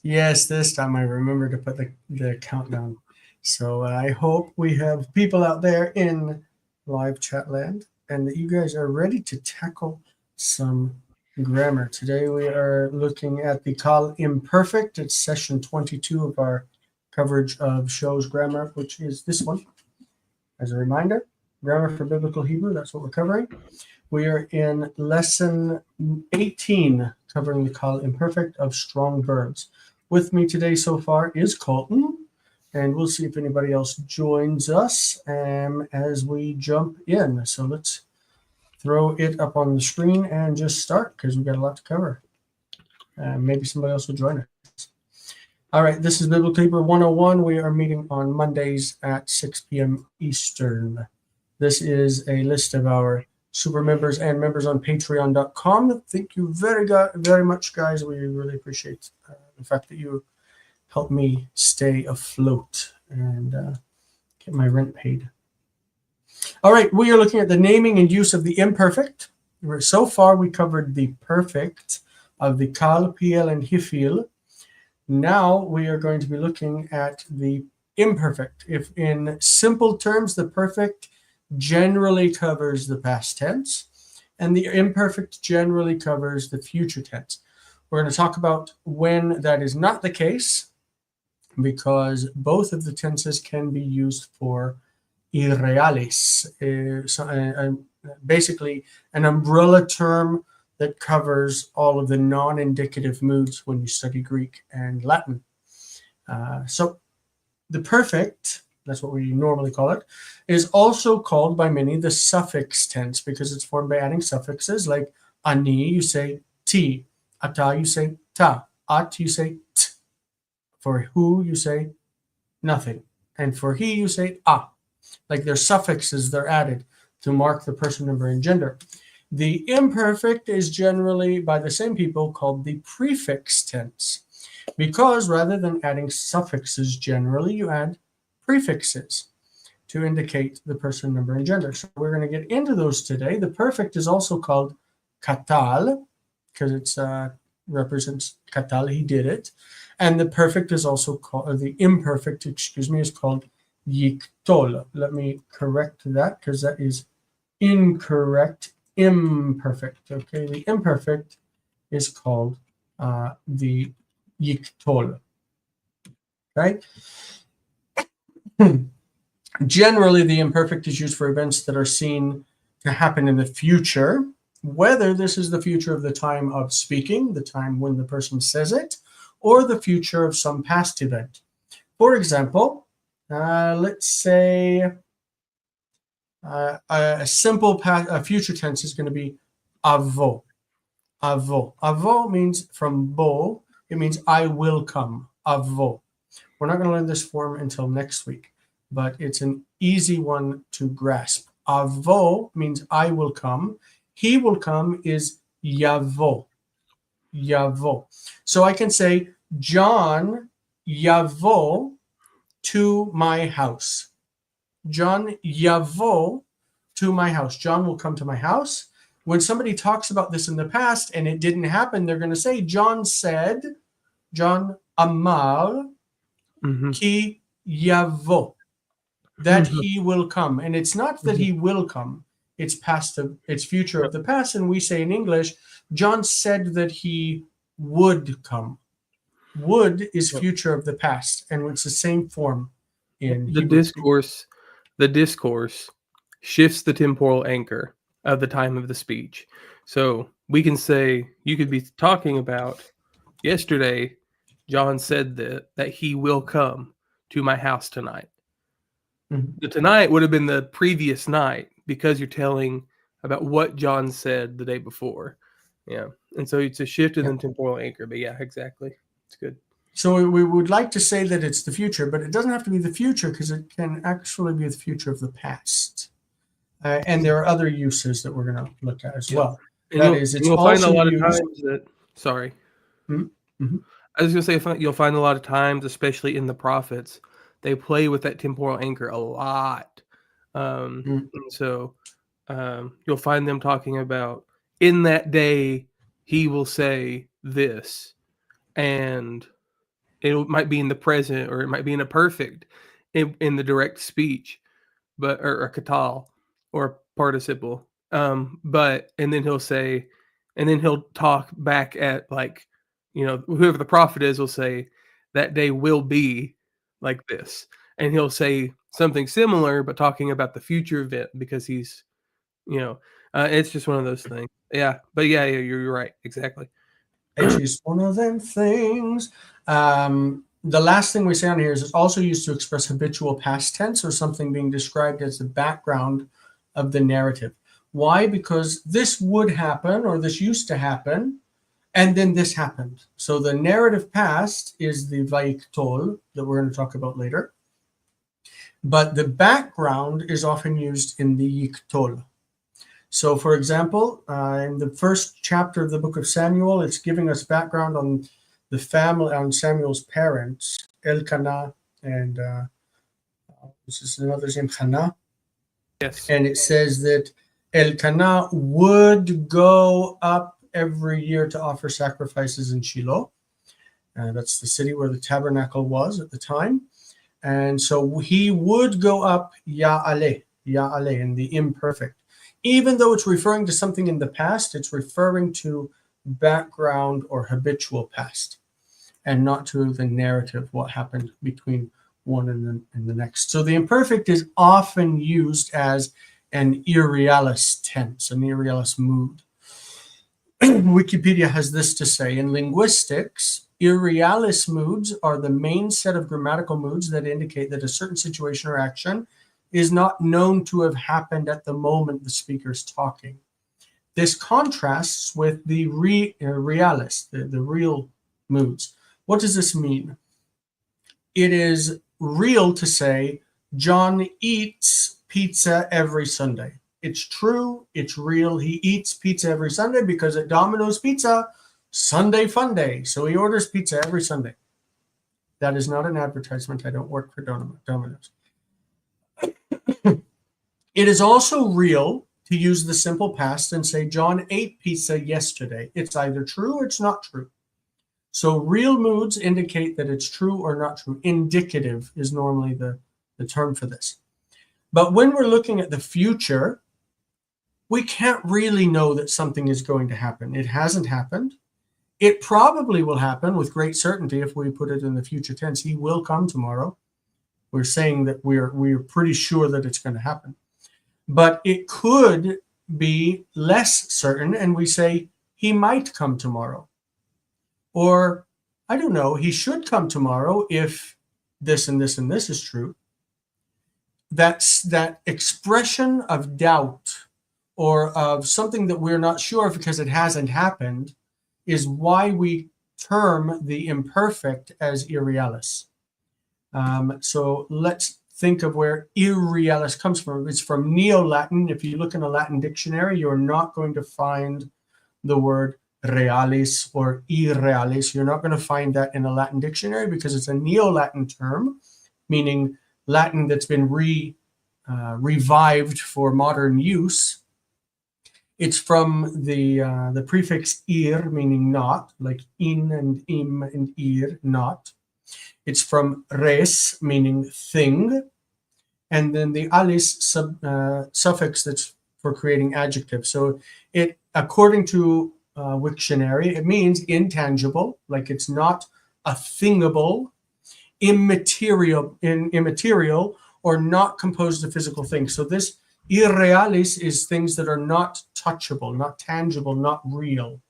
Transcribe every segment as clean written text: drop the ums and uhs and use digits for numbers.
Yes, this time I remember to put the countdown. So I hope we have people out there in live chat land and that you guys are ready to tackle some grammar. Today we are looking at the Qal Imperfect. It's session 22 of our coverage of Show's grammar, which is this one. As a reminder, grammar for biblical Hebrew, that's what we're covering. We are in lesson 18, covering the Qal Imperfect of strong verbs. With me today so far is Colton, and we'll see if anybody else joins us as we jump in. So let's throw it up on the screen and just start because we've got a lot to cover. Maybe somebody else will join us. All right, this is Biblical Hebrew 101. We are meeting on Mondays at 6 p.m. Eastern. This is a list of our super members and members on patreon.com. Thank you very much, guys. We really appreciate the fact that you help me stay afloat and get my rent paid. All right, we are looking at the naming and use of the imperfect. So far, we covered the perfect of the kal, piel, and hifil. Now we are going to be looking at the imperfect. If in simple terms, the perfect generally covers the past tense, and the imperfect generally covers the future tense. We're going to talk about when that is not the case, because both of the tenses can be used for irreales, basically an umbrella term that covers all of the non-indicative moods when you study Greek and Latin. So the perfect, that's what we normally call it, is also called by many the suffix tense because it's formed by adding suffixes like ani, you say ti, ata, you say ta, at, you say t. For who, you say nothing. And for he, you say a. Like they're suffixes, they're added to mark the person, number, and gender. The imperfect is generally by the same people called the prefix tense because rather than adding suffixes generally, you add prefixes to indicate the person, number, and gender. So we're going to get into those today. The perfect is also called katal because it represents katal, he did it. And the perfect is also called, or the imperfect, is called yiktol. Let me correct that because that is incorrect. Imperfect. Okay, the imperfect is called the yiktol. Right? Generally, the imperfect is used for events that are seen to happen in the future, whether this is the future of the time of speaking, the time when the person says it, or the future of some past event. For example, let's say a simple future tense is going to be avo. Avo. Avo means from bo. It means I will come. Avo. We're not going to learn this form until next week, but it's an easy one to grasp. Avo means I will come. He will come is yavo. Yavo. So I can say John yavo to my house. John yavo to my house. John will come to my house. When somebody talks about this in the past and it didn't happen, they're going to say, John said, John amar ki yavo, that he will come. And it's not that he will come. It's past, it's future of the past. And we say in English, John said that he would come. Would is future of the past, and it's the same form in the Hebrew. The discourse shifts the temporal anchor of the time of the speech. So we can say, you could be talking about yesterday, John said that he will come to my house tonight. The tonight would have been the previous night because you're telling about what John said the day before. Yeah. And so it's a shift in the temporal anchor. But yeah, exactly. It's good. So we would like to say that it's the future, but it doesn't have to be the future because it can actually be the future of the past. And there are other uses that we're going to look at as well. And that is, it's you'll find a also lot used... of times that, sorry. Mm-hmm. I was going to say, you'll find a lot of times, especially in the prophets, they play with that temporal anchor a lot. And so you'll find them talking about, in that day, he will say this. And it might be in the present, or it might be in a perfect in the direct speech, but or a katal or a participle. But and then he'll say, and then he'll talk back at, like, whoever the prophet is will say that day will be like this, and he'll say something similar but talking about the future event, because he's, it's just one of those things. Yeah, but yeah, you're right, exactly. It's just one of them things. The last thing we say on here is it's also used to express habitual past tense or something being described as the background of the narrative. Why? Because this would happen, or this used to happen, and then this happened. So the narrative past is the vaiktol that we're going to talk about later. But the background is often used in the yiktol. So, for example, in the first chapter of the book of Samuel, it's giving us background on the family, on Samuel's parents, Elkanah, and this is another's name, Hannah. Yes. And it says that Elkanah would go up every year to offer sacrifices in Shiloh. That's the city where the tabernacle was at the time. And so he would go up Ya'aleh in the imperfect. Even though it's referring to something in the past, it's referring to background or habitual past, and not to the narrative, what happened between one and the next. So the imperfect is often used as an irrealis tense, an irrealis mood. Wikipedia has this to say: in linguistics, irrealis moods are the main set of grammatical moods that indicate that a certain situation or action is not known to have happened at the moment the speaker is talking. This contrasts with the realis, the real moods. What does this mean? It is real to say, John eats pizza every Sunday. It's true, it's real. He eats pizza every Sunday because at Domino's Pizza, Sunday fun day. So he orders pizza every Sunday. That is not an advertisement. I don't work for Domino's. It is also real to use the simple past and say, John ate pizza yesterday. It's either true or it's not true. So real moods indicate that it's true or not true. Indicative is normally the term for this. But when we're looking at the future, we can't really know that something is going to happen. It hasn't happened. It probably will happen with great certainty if we put it in the future tense. He will come tomorrow. We're saying that we're pretty sure that it's going to happen. But it could be less certain, and we say he might come tomorrow. Or, I don't know, he should come tomorrow if this and this and this is true. That's that expression of doubt or of something that we're not sure of because it hasn't happened is why we term the imperfect as irrealis. So let's think of where irrealis comes from. It's from Neo-Latin. If you look in a Latin dictionary, you're not going to find the word realis or irrealis. You're not going to find that in a Latin dictionary because it's a Neo-Latin term, meaning Latin that's been revived for modern use. It's from the prefix ir, meaning not, like in and im and ir, not. It's from res, meaning thing, and then the alis suffix that's for creating adjectives. So it, according to Wiktionary, it means intangible, like it's not a thingable, immaterial, or not composed of physical things. So this irrealis is things that are not touchable, not tangible, not real.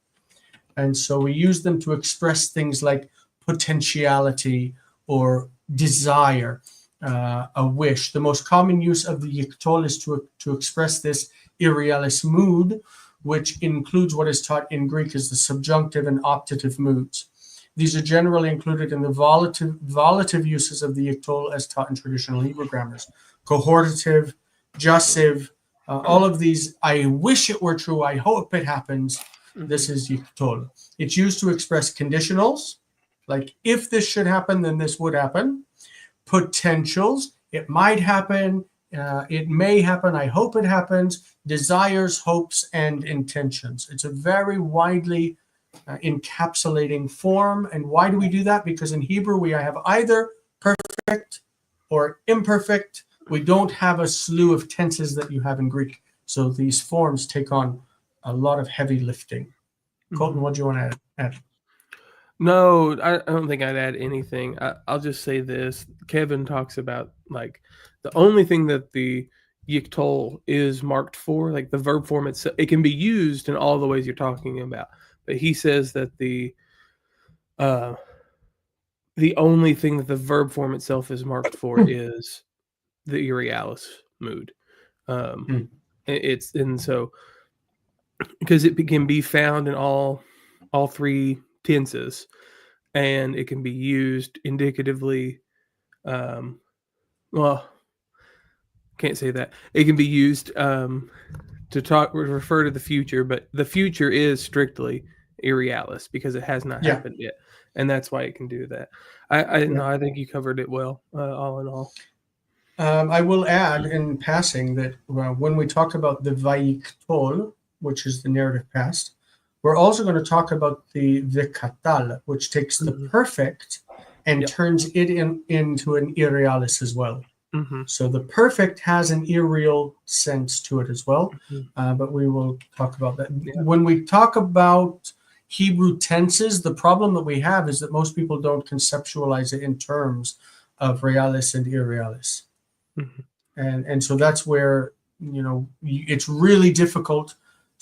And so we use them to express things like potentiality or desire, a wish. The most common use of the yiktol is to express this irrealis mood, which includes what is taught in Greek as the subjunctive and optative moods. These are generally included in the volative uses of the yiktol as taught in traditional Hebrew grammars. Cohortative, jussive, all of these, I wish it were true, I hope it happens. This is yiktol. It's used to express conditionals, like if this should happen, then this would happen. Potentials, it might happen, it may happen, I hope it happens. Desires, hopes, and intentions. It's a very widely encapsulating form. And why do we do that? Because in Hebrew we have either perfect or imperfect. We don't have a slew of tenses that you have in Greek. So these forms take on a lot of heavy lifting. Colton, what do you want to add? No, I don't think I'd add anything. I'll just say this. Kevin talks about like the only thing that the yiktol is marked for, like the verb form itself, it can be used in all the ways you're talking about. But he says that the only thing that the verb form itself is marked for is the irrealis mood. It's and so because it can be found in all three tenses, and it can be used indicatively. Well, can't say that. It can be used to refer to the future, but the future is strictly irrealis because it has not happened yet, and that's why it can do that. I think you covered it well, all in all. I will add in passing that when we talk about the vayiktol, which is the narrative past, we're also going to talk about the katal, which takes the perfect and turns it into an irrealis as well. So the perfect has an irreal sense to it as well, but we will talk about that. When we talk about Hebrew tenses, the problem that we have is that most people don't conceptualize it in terms of realis and irrealis. And so that's where, it's really difficult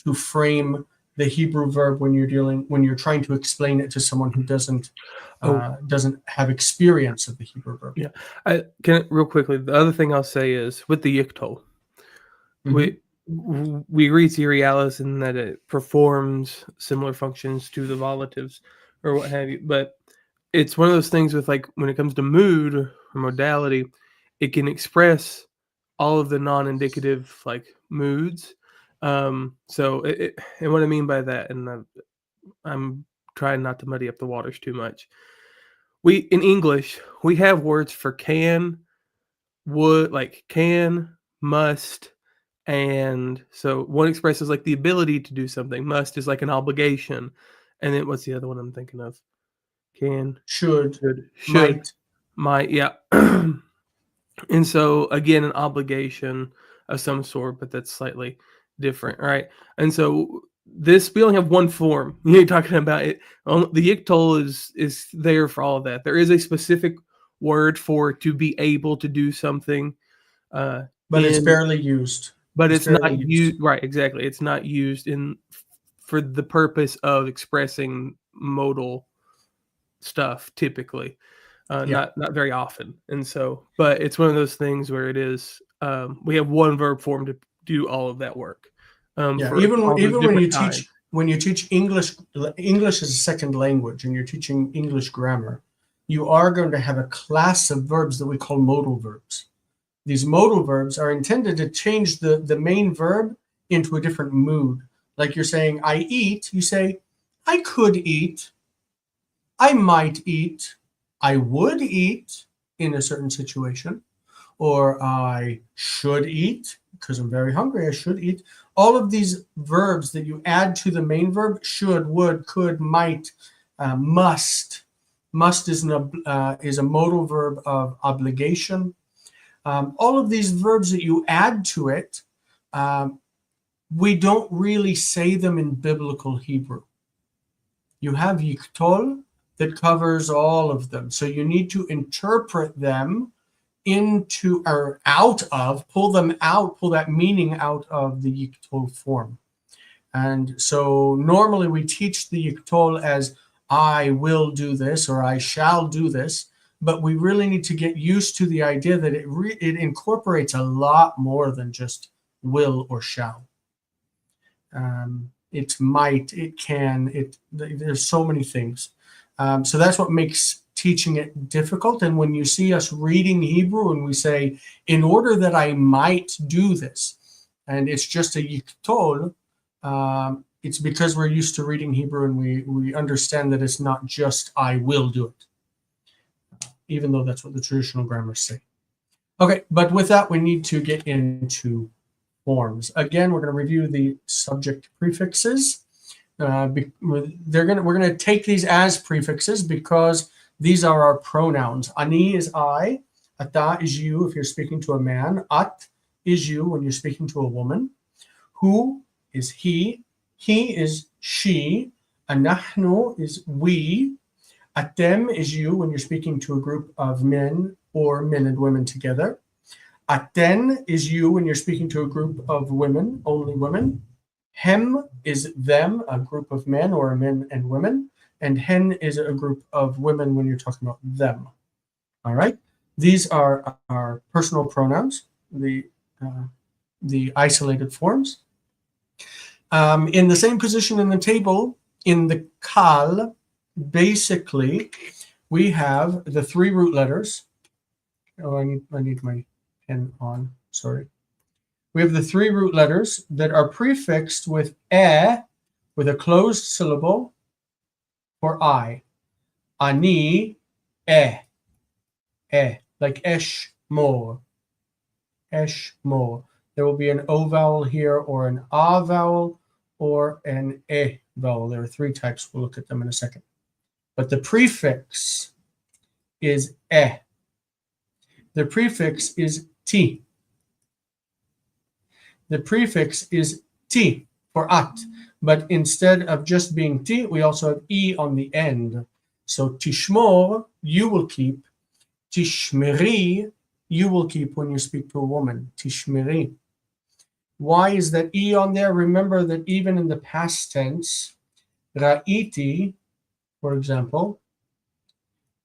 to frame the Hebrew verb when you're trying to explain it to someone who doesn't have experience of the Hebrew verb. Yeah, I can real quickly. The other thing I'll say is with the yiktol, we read irrealis in that it performs similar functions to the volatives or what have you, but it's one of those things with like when it comes to mood or modality, it can express all of the non-indicative like moods. So and what I mean by that, and I'm trying not to muddy up the waters too much. In English, we have words for can, would, like can, must, and so one expresses like the ability to do something. Must is like an obligation, and then what's the other one I'm thinking of? Can, should, might, yeah. And so again, an obligation of some sort, but that's slightly different, right? And so we only have one form. You're talking about it. The yiktol is there for all of that. There is a specific word for to be able to do something, but it's barely used. But it's not used. Right, exactly. It's not used for the purpose of expressing modal stuff typically. Not very often, and so, but it's one of those things where it is. We have one verb form to do all of that work. Even when you teach English as a second language, and you're teaching English grammar, you are going to have a class of verbs that we call modal verbs. These modal verbs are intended to change the main verb into a different mood. Like you're saying, I eat. You say, I could eat. I might eat. I would eat in a certain situation, or I should eat because I'm very hungry. I should eat. All of these verbs that you add to the main verb, should, would, could, might, must. Must is a modal verb of obligation. All of these verbs that you add to it, we don't really say them in biblical Hebrew. You have yiktol that covers all of them. So you need to interpret them into or out of, pull that meaning out of the yiktol form. And so normally we teach the yiktol as I will do this or I shall do this, but we really need to get used to the idea that it incorporates a lot more than just will or shall. It might, it can, there's so many things. So that's what makes teaching it difficult. And when you see us reading Hebrew and we say, in order that I might do this, and it's just a yiktol, it's because we're used to reading Hebrew and we understand that it's not just I will do it, even though that's what the traditional grammars say. Okay, but with that, we need to get into forms. Again, we're going to review the subject prefixes. we're gonna take these as prefixes because these are our pronouns. Ani is I, ata is you if you're speaking to a man, at is you when you're speaking to a woman, hu is he is she, anahnu is we, atem is you when you're speaking to a group of men or men and women together. Aten is you when you're speaking to a group of women, only women. Hem is them, a group of men or men and women. And hen is a group of women when you're talking about them. All right. These are our personal pronouns, the isolated forms. In the same position in the table, in the Qal, basically, we have the three root letters. Oh, I need my pen on. Sorry. We have the three root letters that are prefixed with e, with a closed syllable for I. Ani, e, like esh, mo, esh, mo. There will be an o vowel here, or an a vowel, or an e vowel. There are three types. We'll look at them in a second. But the prefix is e. The prefix is t. The prefix is t for at, but instead of just being t, we also have e on the end. So tishmor, you will keep. Tishmeri, you will keep when you speak to a woman. Tishmeri. Why is that e on there? Remember that even in the past tense, ra'iti, for example,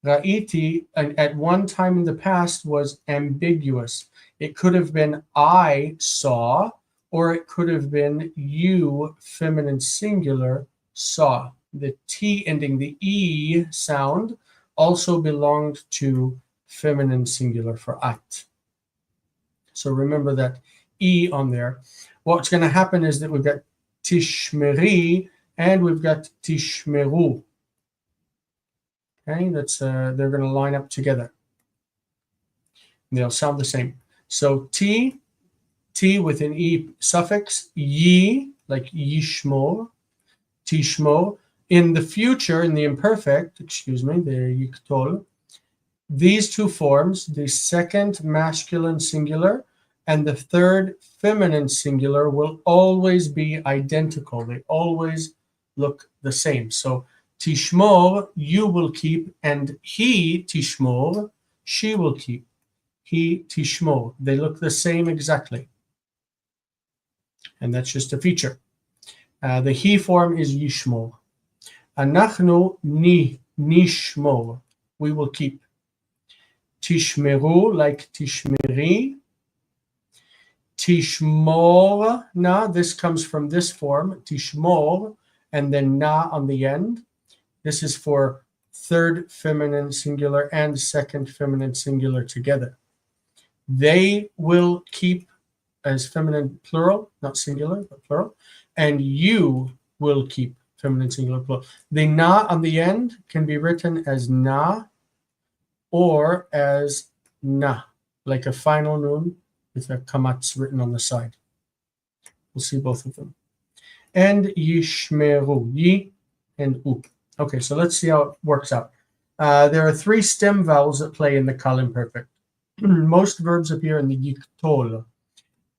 ra'iti at one time in the past was ambiguous. It could have been I saw, or it could have been you, feminine singular, saw. The T ending, the E sound, also belonged to feminine singular for at. So remember that E on there. What's going to happen is that we've got tishmeri and we've got tishmeru. Okay, that's they're going to line up together. They'll sound the same. So T with an E suffix, yi, like yishmor, tishmor. In the future, in the imperfect, the yiktol, these two forms, the second masculine singular and the third feminine singular, will always be identical. They always look the same. So tishmor, you will keep, and he tishmor, she will keep. He tishmor. They look the same exactly. And that's just a feature. The he form is yishmor. Anachnu nishmor. We will keep. Tishmeru, like tishmeri. Tishmor, na, this comes from this form, tishmor, and then na on the end. This is for third feminine singular and second feminine singular together. They will keep as feminine plural, not singular, but plural, and you will keep feminine singular plural. The na on the end can be written as na or as na, like a final nun with a kamatz written on the side. We'll see both of them. And yishmeru, yi and u. Okay, so let's see how it works out. There are three stem vowels that play in the Qal Imperfect. Most verbs appear in the yiktol.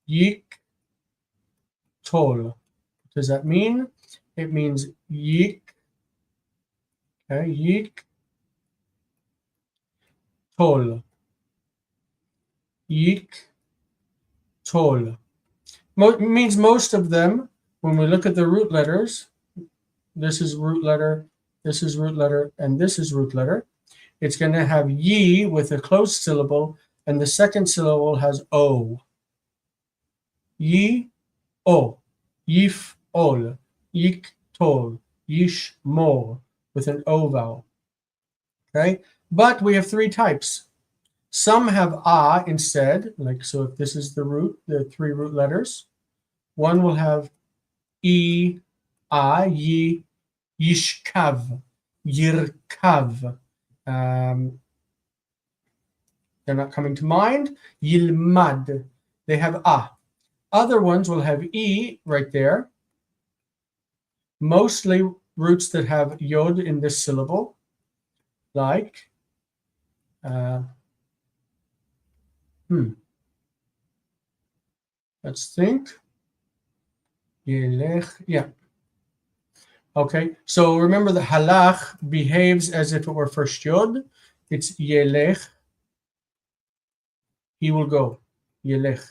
Yiktol. What does that mean? It means yik. Okay, yik. Tol. Yik. Tol. Means most of them, when we look at the root letters, this is root letter, this is root letter, and this is root letter. It's going to have yi with a closed syllable, and the second syllable has o. Yi, o. Yif, ol. Yik, tol. Yish, mor, with an o vowel. Okay, but we have three types. Some have a instead, like so. If this is the root, the three root letters, one will have e, a, yi, yishkav, yirkav. They're not coming to mind. Yilmad. They have a. Other ones will have e right there. Mostly roots that have yod in this syllable, like let's think. Yelech, yeah. Okay, so remember the halach behaves as if it were first yod. It's yelech. He will go. Yelech.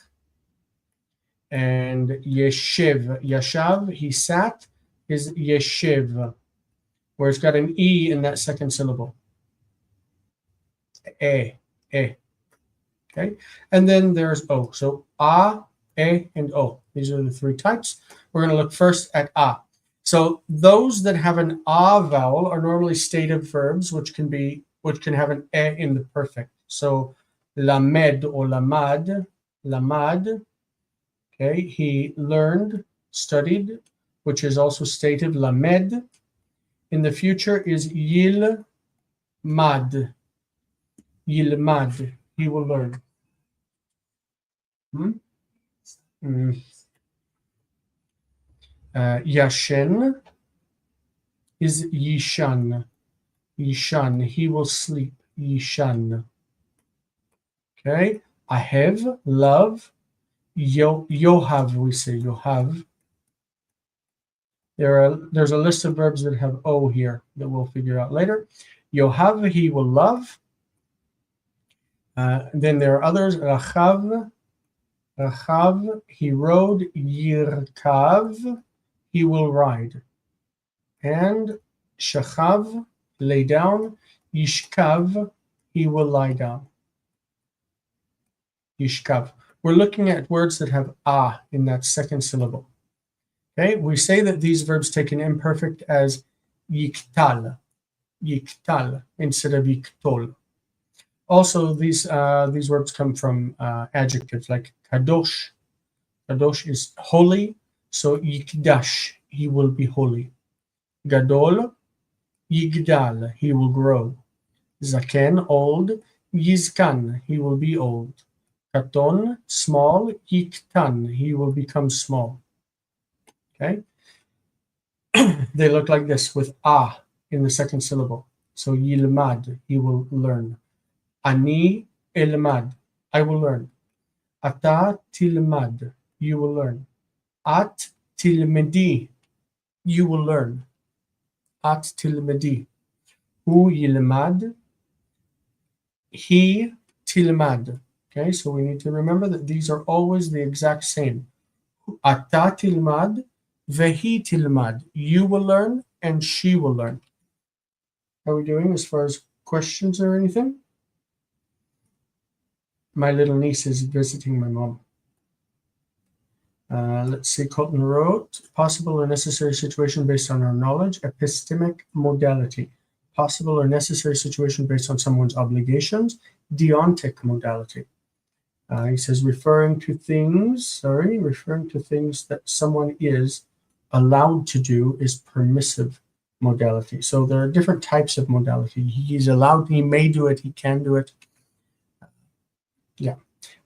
And yeshiv, yashav, he sat, is yeshiv, where it's got an E in that second syllable. E, E. Okay, and then there's O. So A, E, and O. These are the three types. We're going to look first at A. So those that have an A vowel are normally stative verbs, which can have an E in the perfect. So lamed or lamad, lamad. Okay, he learned, studied, which is also stated lamed. In the future is yilmad, yilmad. He will learn. Yashen is yishan. Yishan. He will sleep. Yishan. Okay. Ahev, love. Yohav, we say yohav. There's a list of verbs that have O here that we'll figure out later. Yohav, he will love. Then there are others. Rachav, he rode. Yirkav, he will ride. And shachav, lay down. Yishkav, he will lie down. Yishkav. We're looking at words that have a in that second syllable. Okay, we say that these verbs take an imperfect as yiktal, yiktal instead of yiktol. Also, these verbs come from adjectives like kadosh. Kadosh is holy, so yikdash, he will be holy. Gadol, yigdal, he will grow. Zaken, old. Yizkan, he will be old. Katon, small. Yiktan, he will become small. Okay? They look like this with a in the second syllable. So yilmad, he will learn. Ani ilmad, I will learn. Ata tilmad, you will learn. At tilmedi, you will learn. At tilmedi. Hu yilmad, he tilmad. Okay, so we need to remember that these are always the exact same. Ata tilmad, vehi tilmad. You will learn and she will learn. How are we doing as far as questions or anything? My little niece is visiting my mom. Let's see, Colton wrote, possible or necessary situation based on our knowledge, epistemic modality. Possible or necessary situation based on someone's obligations, deontic modality. He says referring to things that someone is allowed to do is permissive modality. So there are different types of modality. He's allowed, he may do it, he can do it. Yeah.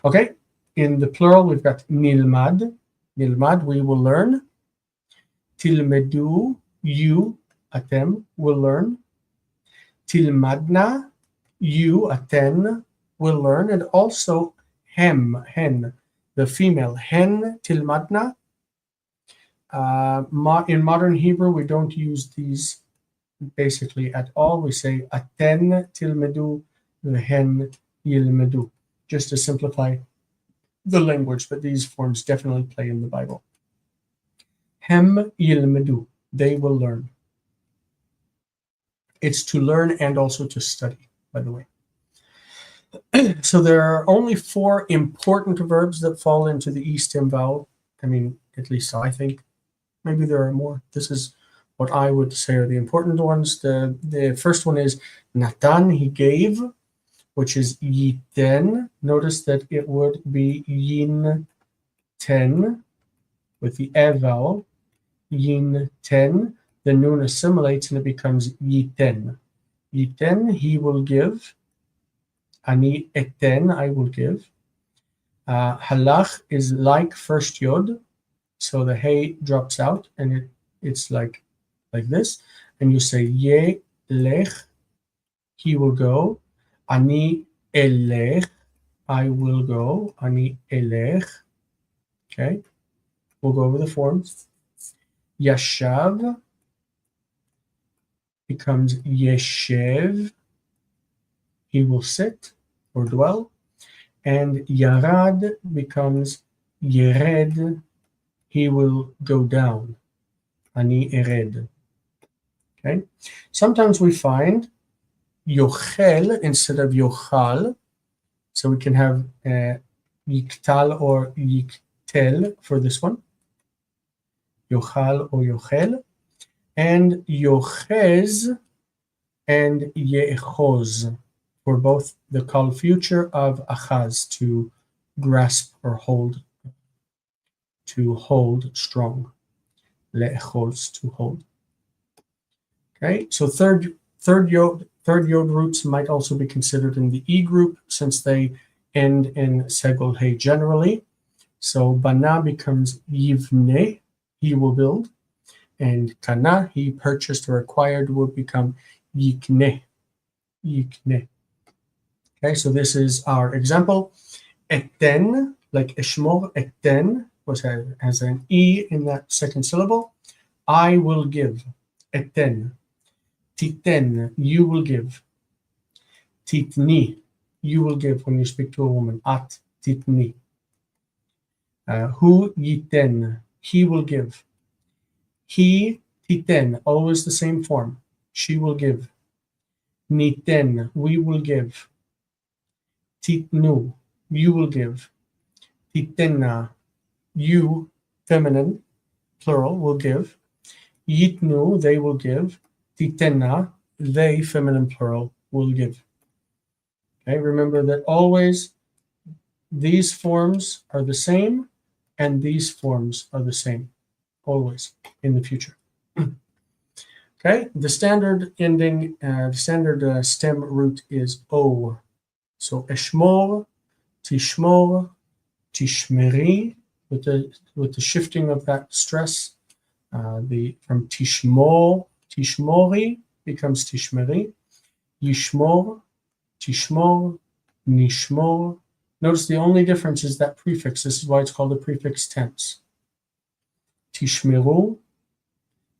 Okay. In the plural, we've got nilmad. Nilmad, we will learn. Tilmedu, you, atem, will learn. Tilmadna, you, aten, will learn. And also hem, hen, the female. Hen, tilmadna. In modern Hebrew, we don't use these basically at all. We say aten tilmedu, hen yilmedu, just to simplify the language, but these forms definitely play in the Bible. Hem yilmedu, they will learn. It's to learn and also to study, by the way. So there are only 4 important verbs that fall into the E stem vowel. I mean, at least I think. Maybe there are more. This is what I would say are the important ones. The first one is Natan, he gave, which is yiten. Notice that it would be yin ten with the e vowel. Yin ten. The nun assimilates and it becomes yiten. Yiten, he will give. Ani eten, I will give. Halach is like first yod. So the hey drops out and it's like like this, and you say Yelech, he will go. Ani elech, I will go. Ani elech. Okay, we'll go over the forms. Yashav becomes Yeshev, he will sit or dwell. And Yarad becomes Yered, he will go down. Ani ered. Okay. Sometimes we find Yochel instead of Yochal. So we can have Yiktal or Yiktel for this one. Yochal or Yochel. And Yochez and Ye'echoz for both the Qal future of Achaz, to grasp or hold, to hold strong. Le'echoz, to hold. Okay, so third yod roots might also be considered in the E group since they end in segol hey generally. So bana becomes yivne, he will build, and kana, he purchased or acquired, will become yikne, yikne. Okay, so this is our example. Eten, like eshmor, eten has an E in that second syllable. I will give. Eten. Titen, you will give. Titni, you will give when you speak to a woman. At titni. Hu yiten, he will give. He titen, always the same form. She will give. Niten, we will give. Titnu, you will give. Titenna, you, feminine, plural, will give. Yitnu, they will give. Titenna, they, feminine, plural, will give. Okay, remember that always these forms are the same and these forms are the same, always, in the future. Okay, the standard ending, stem root is O. So eshmor, tishmor, tishmeri, with the shifting of that stress, from tishmori becomes tishmeri, yishmor, tishmor, nishmor. Notice the only difference is that prefix. This is why it's called a prefix tense. Tishmeru,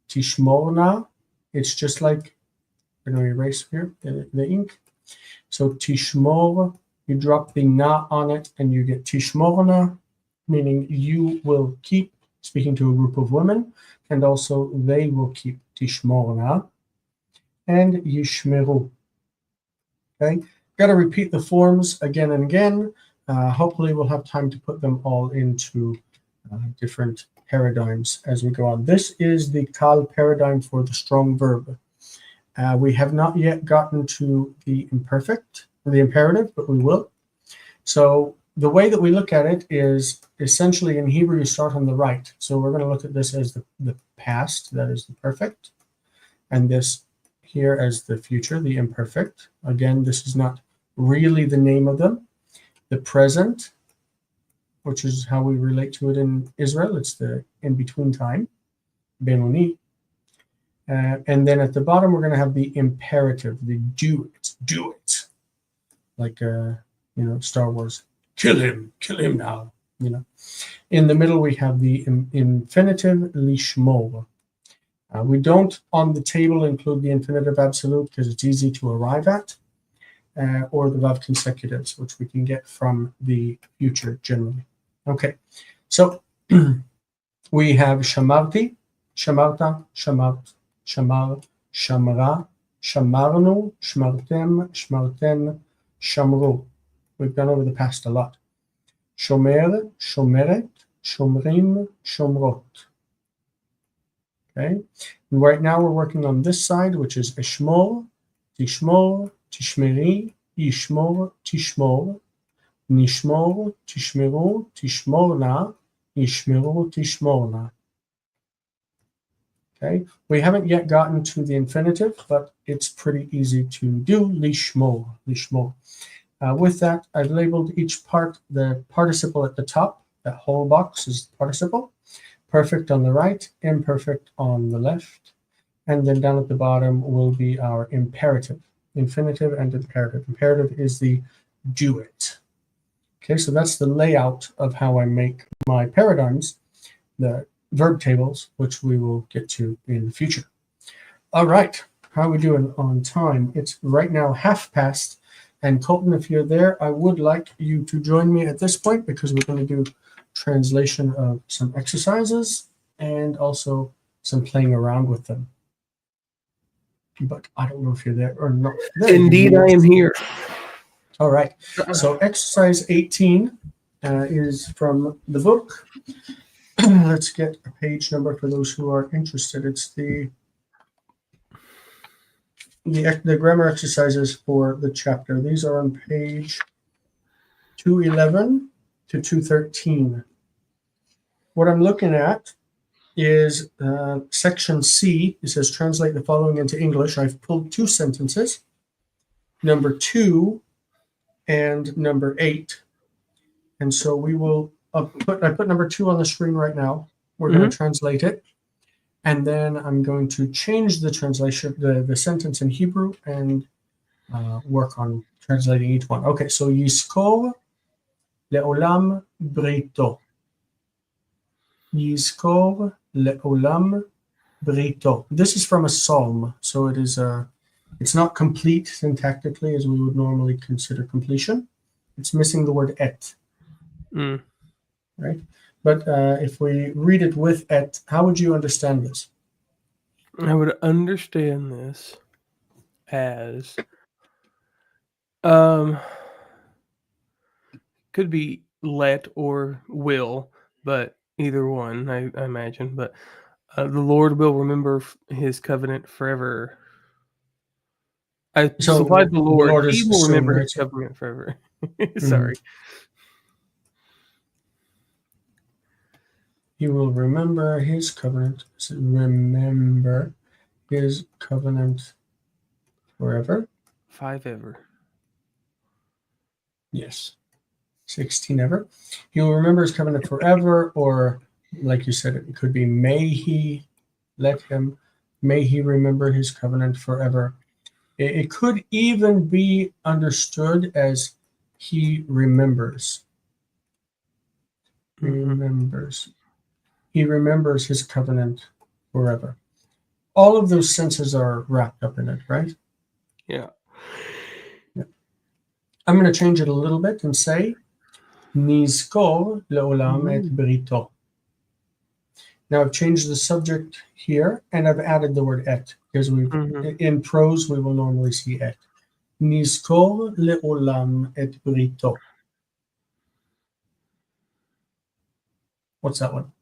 tishmorna. It's just like, I'm going to erase here the ink. So tishmor, you drop the na on it and you get tishmorna, meaning you will keep, speaking to a group of women, and also they will keep tishmorna. And yishmeru. Okay, got to repeat the forms again and again. Hopefully we'll have time to put them all into different paradigms as we go on. This is the Qal paradigm for the strong verb. We have not yet gotten to the imperfect, the imperative, but we will. So the way that we look at it is essentially in Hebrew, you start on the right. So we're going to look at this as the past, that is the perfect, and this here as the future, the imperfect. Again, this is not really the name of them. The present, which is how we relate to it in Israel. It's the in-between time, Benoni. And then at the bottom, we're going to have the imperative, the do it. Like, Star Wars, kill him now, In the middle, we have the infinitive, lishmor. We don't, on the table, include the infinitive absolute because it's easy to arrive at, or the vav consecutives, which we can get from the future generally. Okay, so we have shamarti, shamarta, shamart, shamar, shamra, shamarnu, shmartem, shmarten, shamru. We've gone over the past a lot. Shomer, shomeret, shomrim, shomrot. Okay, and right now we're working on this side, which is eshmor, tishmor, tishmeri, yishmor, tishmor, nishmor, tishmeru, tishmorna, yishmeru, tishmorna. Okay, we haven't yet gotten to the infinitive, but it's pretty easy to do. Lishmor, lishmor. With that, I've labeled each part, the participle at the top. That whole box is the participle. Perfect on the right, imperfect on the left. And then down at the bottom will be our imperative, infinitive and imperative. Imperative is the do it. Okay, so that's the layout of how I make my paradigms, the verb tables, which we will get to in the future. All right, how are we doing on time? It's right now past. And Colton, if you're there, I would like you to join me at this point because we're going to do translation of some exercises and also some playing around with them. But I don't know if you're there or not. There Indeed, I am here. All right. So exercise 18 is from the book. Let's get a page number for those who are interested. It's the grammar exercises for the chapter. These are on page 211 to 213. What I'm looking at is section C. It says translate the following into English. I've pulled two sentences, number 2 and number 8. And so we will I put number 2 on the screen right now. We're going to translate it. And then I'm going to change the translation, the sentence in Hebrew, and work on translating each one. Okay, so Yizkor le'olam brito. Yizkor le'olam brito. This is from a psalm, so it is it's not complete syntactically as we would normally consider completion. It's missing the word et. Right? But if we read it with et, how would you understand this? I would understand this as could be let or will, but either one, I imagine. But the Lord will remember his covenant forever. I supplied the Lord. He will remember his covenant forever. Sorry. He will remember his covenant. Remember his covenant forever. 5 ever. Yes. 16 ever. He will remember his covenant forever, or like you said, it could be may he remember his covenant forever. It could even be understood as he remembers. Remembers. He remembers his covenant forever. All of those senses are wrapped up in it, right? Yeah. I'm going to change it a little bit and say, Nizkor le'olam et brito. Now I've changed the subject here, and I've added the word et, because in prose we will normally see et. Nizkor le'olam et brito. What's that one?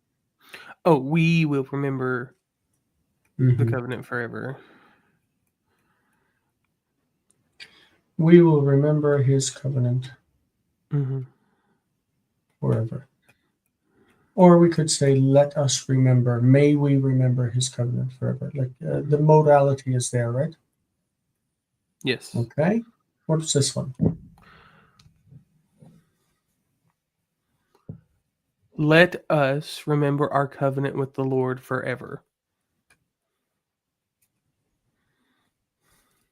Oh, we will remember the covenant forever. We will remember his covenant forever. Or we could say, let us remember. May we remember his covenant forever. Like the modality is there, right? Yes. Okay. What's this one? Let us remember our covenant with the Lord forever.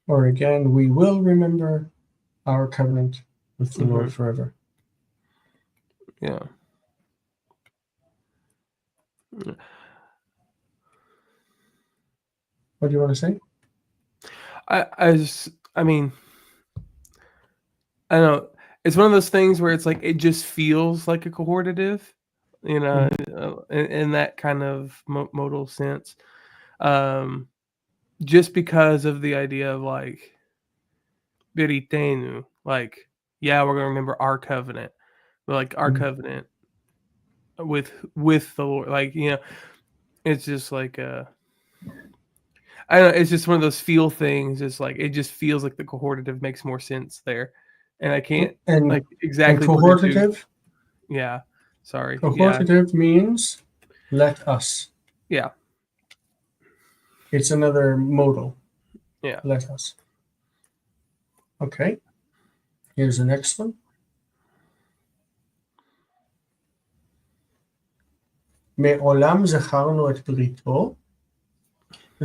Or again, we will remember our covenant with the Lord forever. Yeah. What do you want to say? I mean, I don't know. It's one of those things where it's like it just feels like a cohortative, you know, in that kind of modal sense. Just because of the idea of like Beritenu, like, yeah, we're gonna remember our covenant, but like our covenant with the Lord, like, you know, it's just like I don't know, it's just one of those feel things. It's like it just feels like the cohortative makes more sense there, and I can't like exactly and cohortative. Yeah, sorry. Cohortative means let us. Yeah. It's another modal. Yeah. Let us. Okay. Here's the next one. מעולם זכרנו את בריתו,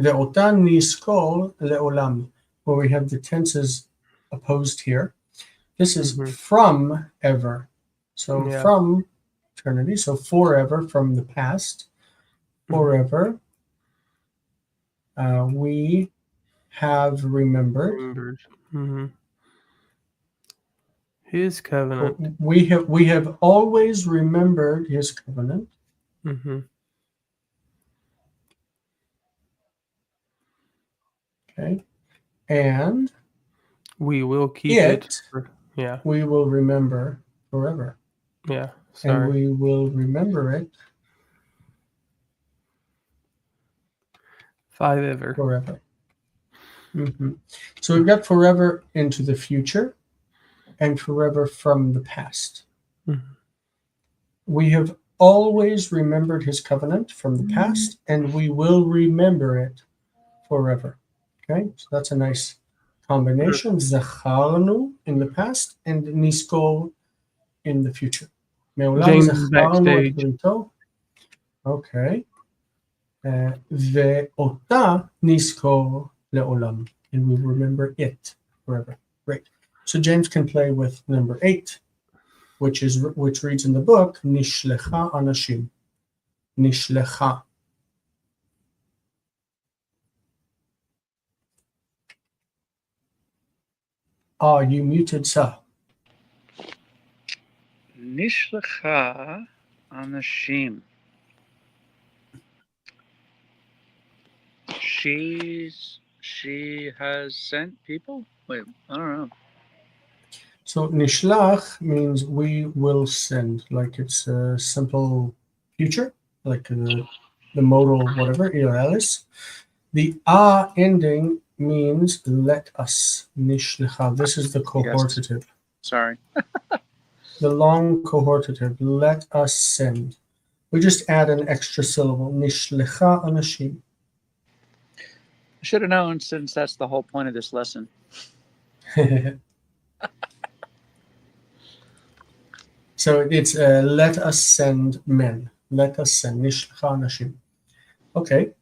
ואותה נזכור לעולם, where we have the tenses opposed here. This is from ever. So from eternity, so forever from the past. Forever we have remembered. His covenant. We have always remembered his covenant. Okay. And we will keep it. Yeah. We will remember forever. Yeah. Sorry. And we will remember it. Forever. Forever. So we've got forever into the future and forever from the past. We have always remembered his covenant from the past, and we will remember it forever. Okay, so that's a nice combination. Zacharnu in the past and Niskor in the future. James is backstage. Okay. Ve'ota Niskor le'olam. And we remember it forever. Great. So James can play with number 8, which reads in the book, Nishlecha Anashim. Nishlecha. Ah, you muted, sir. Nishlecha Anashim. She has sent people? Wait, I don't know. So nishlach means we will send, like it's a simple future, like the modal whatever, Alice. The a ending means let us. Nishlecha. This is the cohortative. Yes. Sorry. The long cohortative. Let us send. We just add an extra syllable. Nishlecha anashim. I should have known, since that's the whole point of this lesson. So it's let us send men. Let us send. Nishlecha anashim. Okay.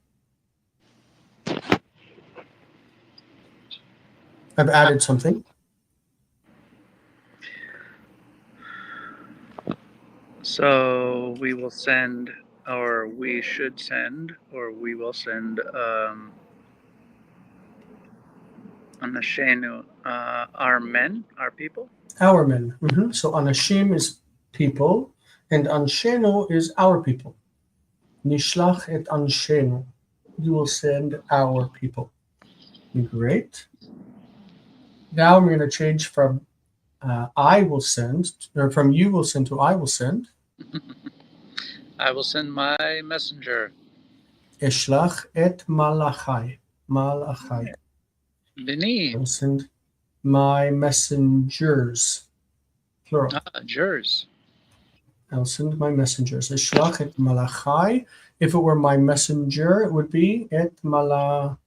I've added something. So we will send, or we should send, or we will send Anashenu, our men, our people? Our men. So Anashim is people, and Anshenu is our people. Nishlach et Anshenu. You will send our people. Great. Now I'm going to change from I will send, or from you will send to I will send. I will send my messenger. Eshlach et malachai. Malachai. Bini. I will send my messengers. Plural. Jers. I'll send my messengers. Eshlach et malachai. If it were my messenger, it would be et malachi.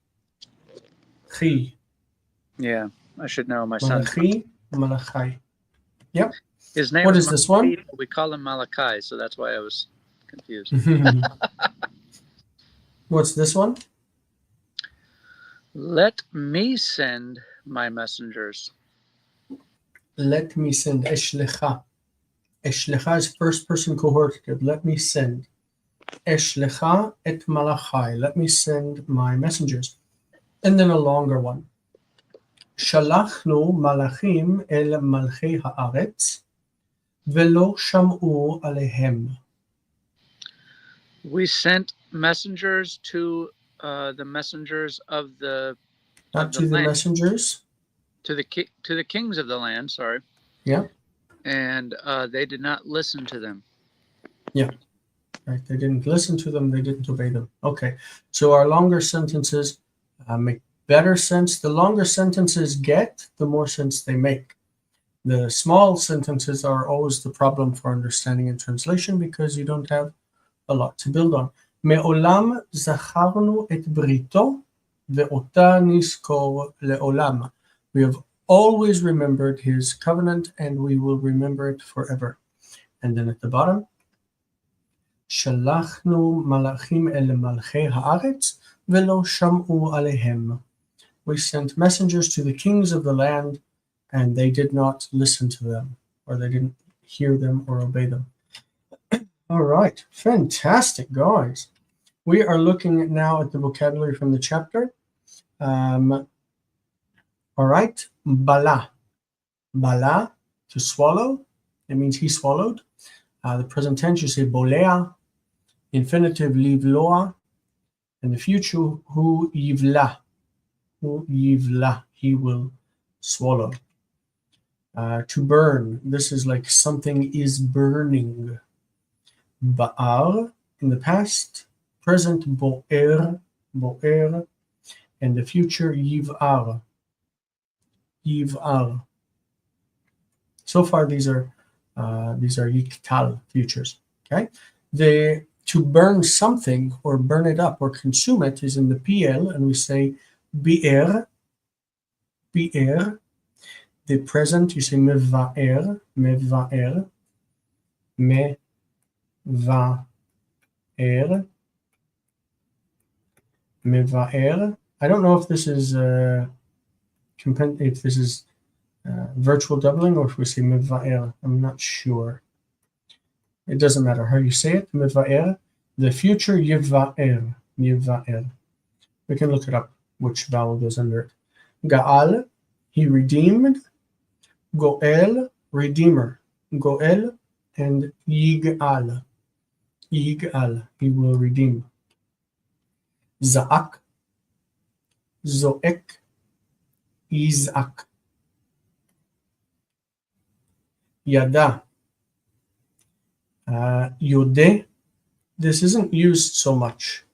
Yeah, I should know my son. Malachi. Yep. His name. What is this one? We call him Malachi, so that's why I was confused. What's this one? Let me send my messengers. Let me send. Eshlecha. Eshlecha is first person cohortative. Let me send. Eshlecha et malachai. Let me send my messengers. And then a longer one. Shalachnu malachim el malchei haaretz velo sham'u alehem. We sent messengers to the messengers of the Not to the land. Messengers. To the kings of the land, sorry. Yeah. And they did not listen to them. Yeah. Right. They didn't listen to them. They didn't obey them. Okay. So our longer sentences make better sense. The longer sentences get, the more sense they make. The small sentences are always the problem for understanding and translation because you don't have a lot to build on. Me'olam zacharnu et brito ve'ota nizkor le'olam. We have always remembered his covenant and we will remember it forever. And then at the bottom, שלחנו מלאכים אל מלכי הארץ, ולא שמעו עליהם. We sent messengers to the kings of the land, and they did not listen to them, or they didn't hear them or obey them. All right, fantastic, guys. We are looking now at the vocabulary from the chapter. All right, bala. Bala, to swallow. It means he swallowed. The present tense, you say bolea. Infinitive, livloa. And the future, hu yivla. Hu yivla, he will swallow. To burn, this is like something is burning. Ba'ar, in the past. Present, bo'er, bo'er. And the future, yiv'ar, yiv'ar. So far, these are yiktal, futures. Okay, to burn something or burn it up or consume it is in the PL, and we say bi'er, bi'er. The present, you say meva'er, meva'er, meva'er, meva'er. I don't know if this is virtual doubling or if we say meva'er. I'm not sure. It doesn't matter how you say it. Meva'er. The future yiva'er, yiva'er. We can look it up, which vowel goes under it. Ga'al, he redeemed. Go'el, redeemer. Go'el and yig'al. Yig'al, he will redeem. Za'ak, zo'ek, yiz'ak. Yada. Yodeh, this isn't used so much.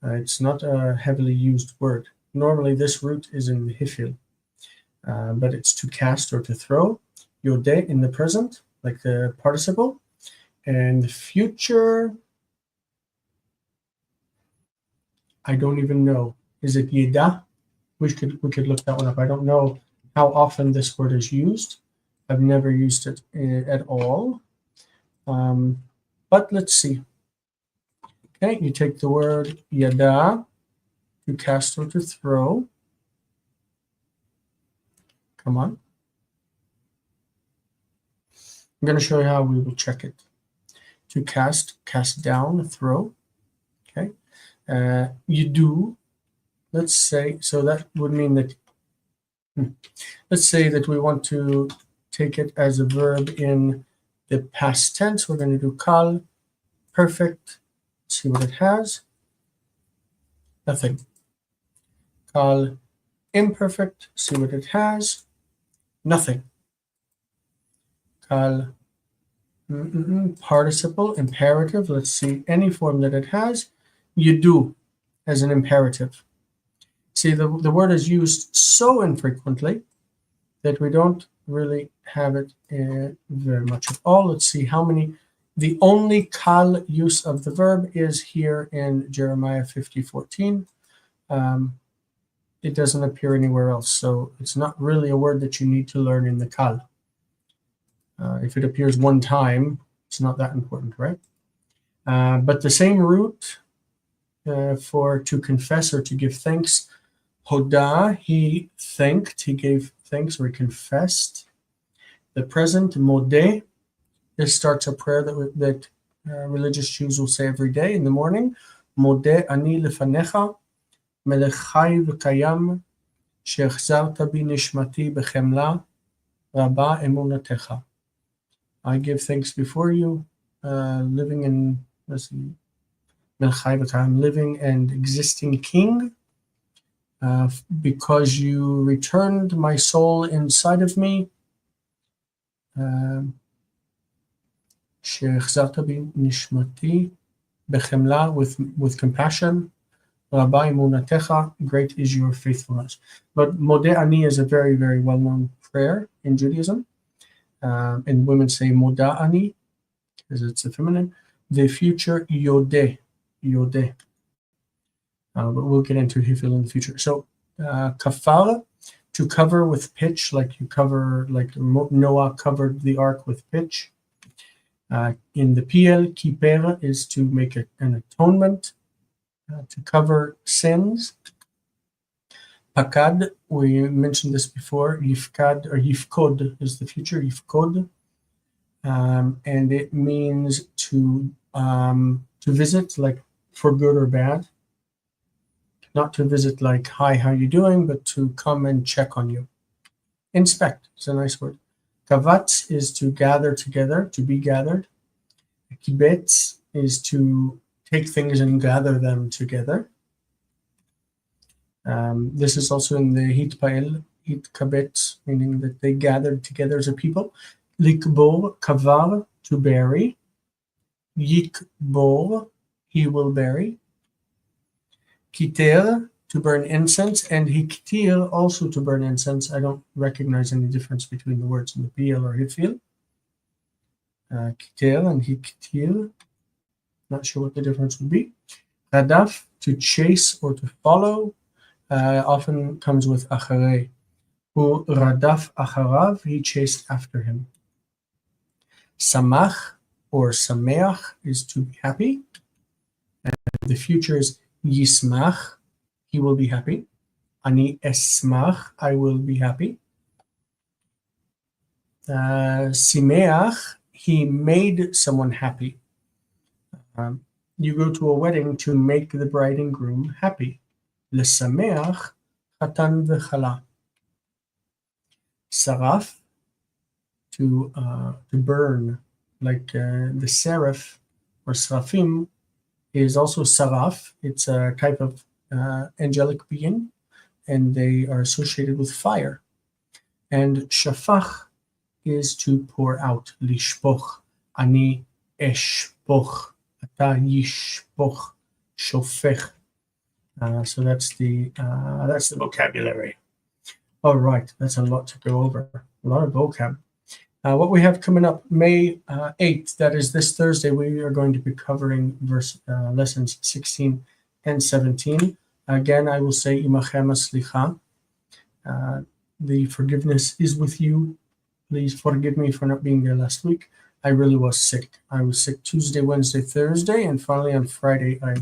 It's not a heavily used word. Normally this root is in the hifil, but it's to cast or to throw. Yodeh in the present, like the participle. And the future, I don't even know. Is it yeda? We could look that one up. I don't know how often this word is used. I've never used it at all. But let's see. Okay, you take the word yada, to cast or to throw. Come on. I'm going to show you how we will check it. To cast down, throw. Okay. You do. Let's say, so that would mean that, let's say that we want to take it as a verb in the past tense. We're going to do Qal Perfect. See what it has. Nothing. Qal Imperfect. See what it has. Nothing. Qal Participle, imperative. Let's see any form that it has. You do as an imperative. See, the word is used so infrequently that we don't really have it very much at all. Let's see how many. The only Qal use of the verb is here in Jeremiah 50:14. It doesn't appear anywhere else, so it's not really a word that you need to learn in the Qal. If it appears one time, it's not that important, right? But the same root for to confess or to give thanks. Hoda, he thanked, he gave thanks, or he confessed. The present, modeh, this starts a prayer that religious Jews will say every day in the morning. Modeh ani lefanecha, melech chai v'kayam, she'achzarta bi nishmati b'chemla, rabba emunatecha. I give thanks before you, living and living and existing King, because you returned my soul inside of me. She'achzarta bi nishmati b'chemla, with compassion. Rabba emunatecha, great is your faithfulness. But modeh ani is a very, very well-known prayer in Judaism. And women say moda ani, because it's a feminine. The future yodeh, yodeh. But we'll get into hifil in the future. So kafar, to cover with pitch, like Noah covered the ark with pitch. In the PL, kiper is to make an atonement, to cover sins. Pakad, we mentioned this before. Yifkad or yifkod is the future. Yifkod, and it means to visit, like for good or bad. Not to visit like, hi, how you doing, but to come and check on you. Inspect is a nice word. Kavatz is to gather together, to be gathered. Kibetz is to take things and gather them together. This is also in the Hitpael, Hitkabetz, meaning that they gathered together as a people. Likbor, kavar, to bury. Yikbor, he will bury. Kiter, to burn incense, and hiktir, also to burn incense. I don't recognize any difference between the words in the PL or hitfil. Kiter and hiktir, not sure what the difference would be. Radaf, to chase or to follow, often comes with acharei. Hu radaf acharav, he chased after him. Samach or sameach is to be happy. And the future is yismach, he will be happy. Ani esmach, I will be happy. Simeach, he made someone happy. You go to a wedding to make the bride and groom happy. Lesameach, chatan v'chala. Saraf, to burn, like the seraph or srafim is also saraf. It's a type of angelic being, and they are associated with fire. And shafach is to pour out. Lishpoch, ani eshpoch, ata yishpoch, shofech. So that's the vocabulary. All right, that's a lot to go over. A lot of vocab. What we have coming up, May 8th, that is this Thursday, we are going to be covering lessons 16 and 17. Again, I will say, Imachem Slicha. The forgiveness is with you. Please forgive me for not being there last week. I really was sick. I was sick Tuesday, Wednesday, Thursday, and finally on Friday I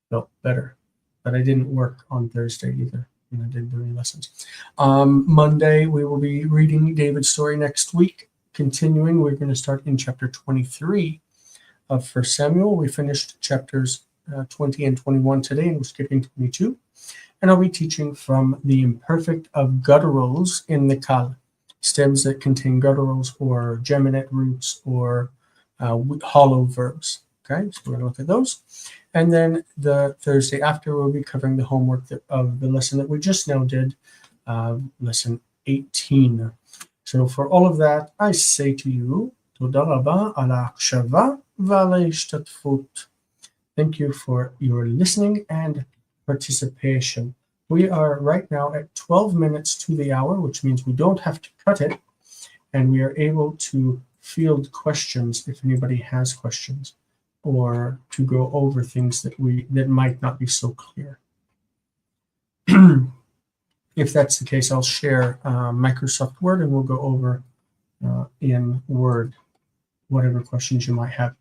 felt better. But I didn't work on Thursday either, and I didn't do any lessons. Monday, we will be reading David's story next week. Continuing, we're going to start in chapter 23 of 1 Samuel. We finished chapters 20 and 21 today, and we're skipping 22. And I'll be teaching from the imperfect of gutturals in the Qal, stems that contain gutturals or geminate roots or hollow verbs. Okay, so we're going to look at those. And then the Thursday after, we'll be covering the homework of the lesson that we just now did, lesson 18. So for all of that, I say to you, Toda raba ala akshava v'ala ishtatfut. Thank you for your listening and participation. We are right now at 12 minutes to the hour, which means we don't have to cut it, and we are able to field questions if anybody has questions, or to go over things that might not be so clear. If that's the case, I'll share Microsoft Word and we'll go over in Word whatever questions you might have.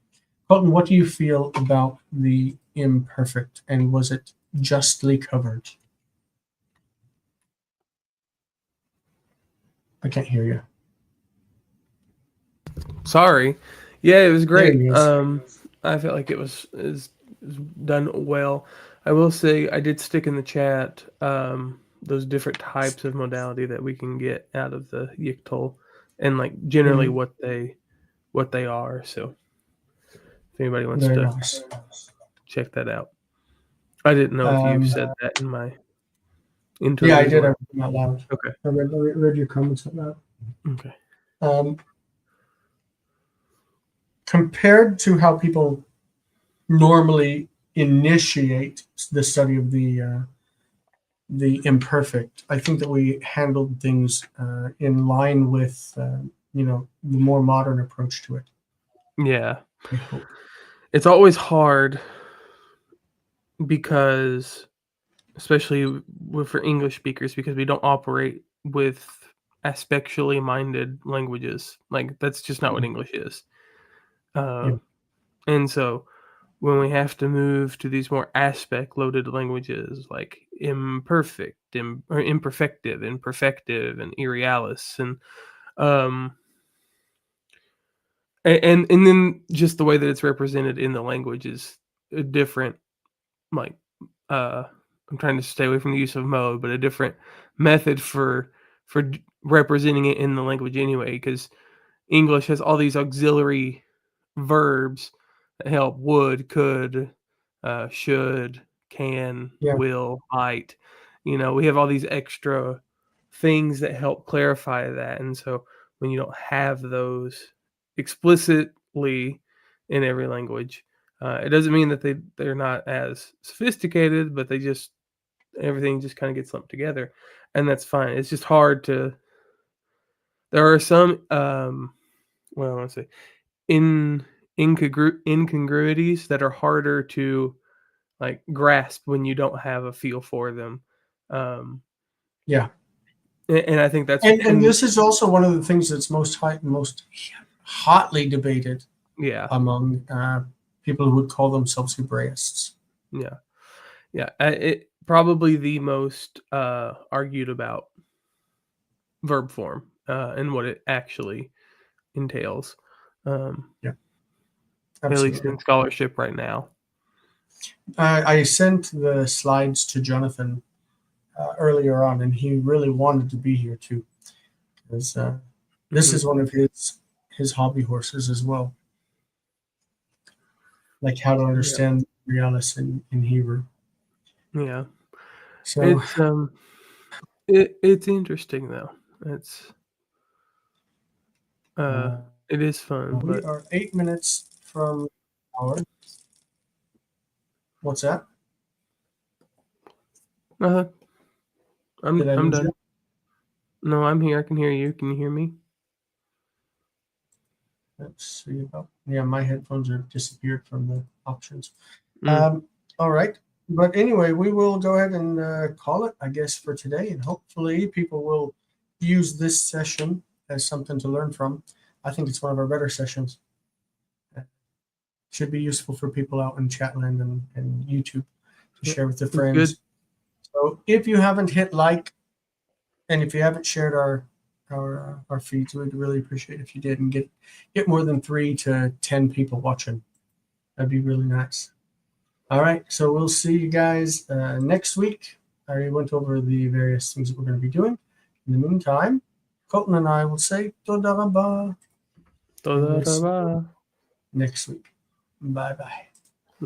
Colton, what do you feel about the imperfect, and was it justly covered? I can't hear you. Sorry. Yeah, it was great. There he is. I felt like it was done well. I will say I did stick in the chat those different types of modality that we can get out of the Yiktol, and like generally what they are. So if anybody wants Very to nice. check that out. I didn't know if you said that in my intro. Yeah, I did everything out loud. Okay. I read your comments out loud. Okay. Compared to how people normally initiate the study of the imperfect, I think that we handled things in line with the more modern approach to it. Yeah. I hope. It's always hard because, especially for English speakers, because we don't operate with aspectually minded languages. Like, that's just not what English is. Uh, And so when we have to move to these more aspect-loaded languages like imperfect, or imperfective, imperfective, and irrealis, and um, and then just the way that it's represented in the language is a different, like, I'm trying to stay away from the use of mode, but a different method for representing it in the language anyway, because English has all these auxiliary verbs that help: would, could, should, can, Yeah. will, might. We have all these extra things that help clarify that. And so when you don't have those explicitly in every language, it doesn't mean that they're not as sophisticated, but everything just kind of gets lumped together, and that's fine. It's just hard to. There are some, what I want to say, in incongruities that are harder to, like, grasp when you don't have a feel for them. Um, Yeah. and I think that's And this is also one of the things that's most hotly debated yeah, among people who would call themselves Hebraists. yeah, yeah. It probably the most argued about verb form and what it actually entails. Yeah, At least absolutely. in scholarship right now. I sent the slides to Jonathan earlier on, and he really wanted to be here too, because this is one of his hobby horses as well, like how to understand realis in Hebrew. Yeah, So it's interesting though. It's it is fun, we but are 8 minutes from our. What's that? uh, Did I I'm lose done. you? No, I'm here. I can hear you. Can you hear me? Let's see about. Yeah, my headphones are disappeared from the options. Mm. All right. But anyway, we will go ahead and call it, I guess, for today. And hopefully people will use this session as something to learn from. I think it's one of our better sessions. Should be useful for people out in Chatland and YouTube to Yeah, share with their it's good. friends. So if you haven't hit like, and if you haven't shared our feeds, we'd really appreciate it if you did, and get more than 3 to 10 people watching. That'd be really nice. All right, so we'll see you guys next week. I already went over the various things that we're going to be doing. In the meantime, Colton and I will say Toda Rabba, and Toda we'll see you rabah. next week. Bye bye.